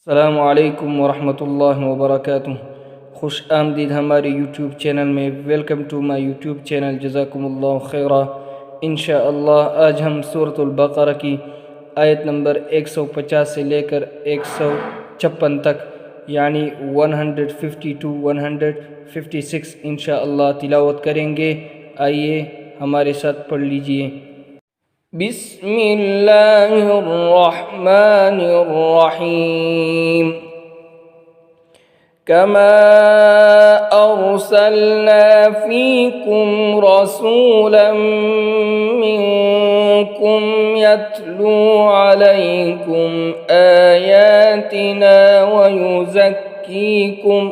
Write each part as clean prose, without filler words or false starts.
अस्सलामुअलैकुम वरहमतुल्लाहि वबरकातुह। खुश आमदीद हमारे यूट्यूब चैनल में। Welcome to my YouTube channel. जज़ाकुमुल्लाह खैरा। इंशाअल्लाह आज हम सूरतुल बक़रा की आयत नंबर 150 से लेकर 156 तक यानी 150 to 156 इंशाअल्लाह तिलावत करेंगे। आइए हमारे साथ पढ़ लीजिए। बिस्मिल्लाहिर्रहमानिर्रहीम। कमा अरसलना फीकुम रसूलन मिनकुम यत्लू अलैकुम आयातिना वयुज़क्कीकुम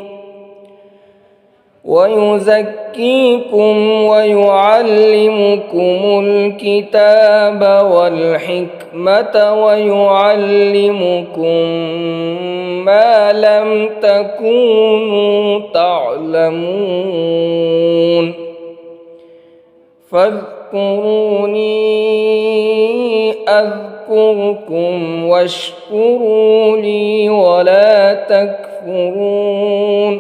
वयुअल्लिमुकुमुल किताब वल हिकमत वयुअल्लिमुकुम मा लम तकूनू तअलमून। फ़ज़्कुरूनी अज़्कुरुकुम वश्कुरू ली वला तकफुरून।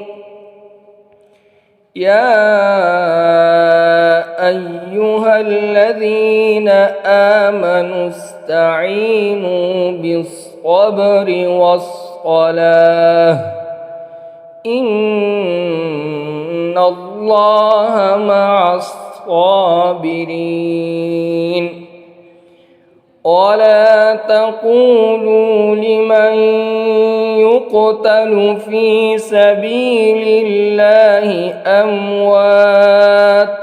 या अय्युहल्लज़ीन आमनू इस्तईनू बिस्सब्रि वस्सलाह इन्नल्लाह मअस्साबिरीन। वला तक़ूलू लिमन युक़तलु फ़ी सबीलिल्लाहि अमवात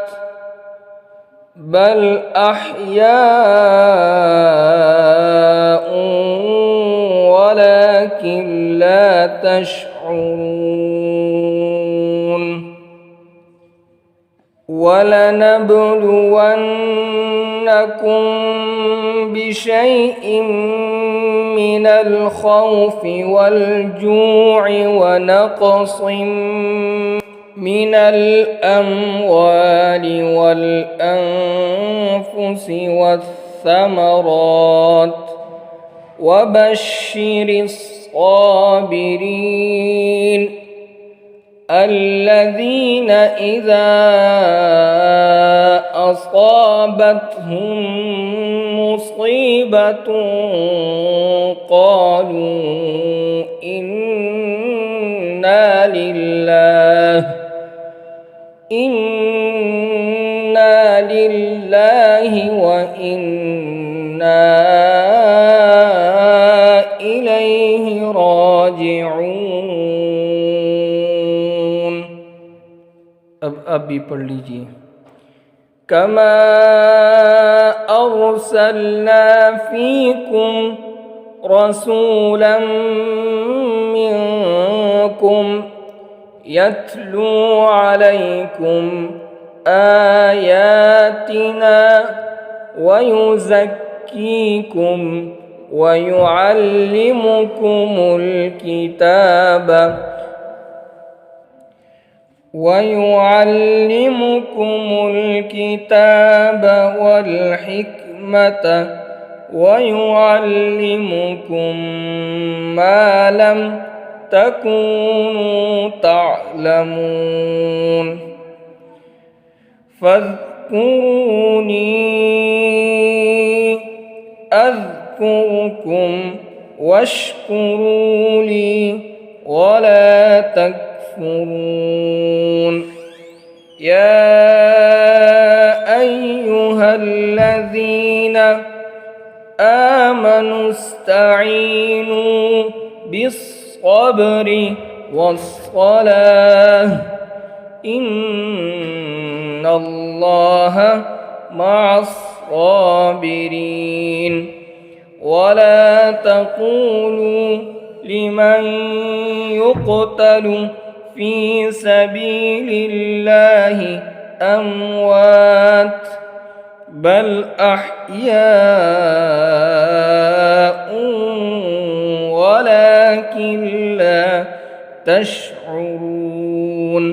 बल अहयाउन वलाकिन ला तशऊरून। वलनबलुवन्नकुम बिशैइन मिनल खौफि वल जू'i वनक़सिम मिनल अम्वालि वल अन्फुसि वस्समरात वबश्शिरिस साबिरीन الذين إذا أصابتهم مصيبة قالوا إنا لله وإنا إليه راجعون। अब आप भी पढ़ लीजिए। कमा अरसलना फीकुम रसूलन मिनकुम यत्लू अलैकुम आयातिना वयुज़क्कीकुम वयुअल्लिमुकुमुल किताब वल हिकमत वयुअल्लिमुकुम मा लम तकूनू तअलमून। फ़ज़्कुरूनी अज़्कुरुकुम वश्कुरू ली वला तकफुरून। या अय्युहल्लज़ीन आमनू इस्तईनू बिस्सब्रि वस्सलाह इन्नल्लाह मअस्साबिरीन। वला तक़ूलू लिमन युक़तलु फ़ी सबीलिल्लाहि अमवात बल अहयाउन वलाकिन ला तशऊरून।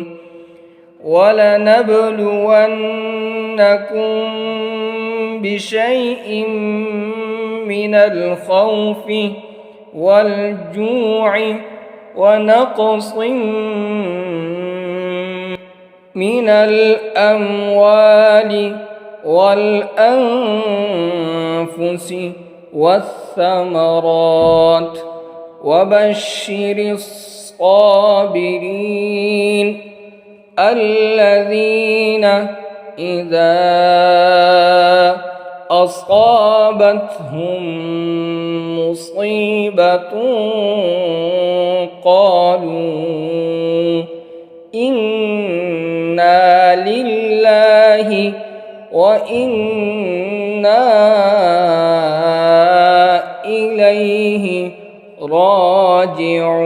वलनबलुवन्नकुम बिशैइन मिनल खौफि والجوع ونقص من الأموال والأنفس والثمرات وبشر الصابرين الذين إذا أصابتهم مصيبة قالوا إنا لله وإنا إليه راجعون.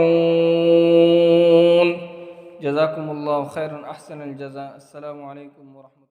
جزاكم الله خيرا، أحسن الجزاء. السلام عليكم ورحمة الله.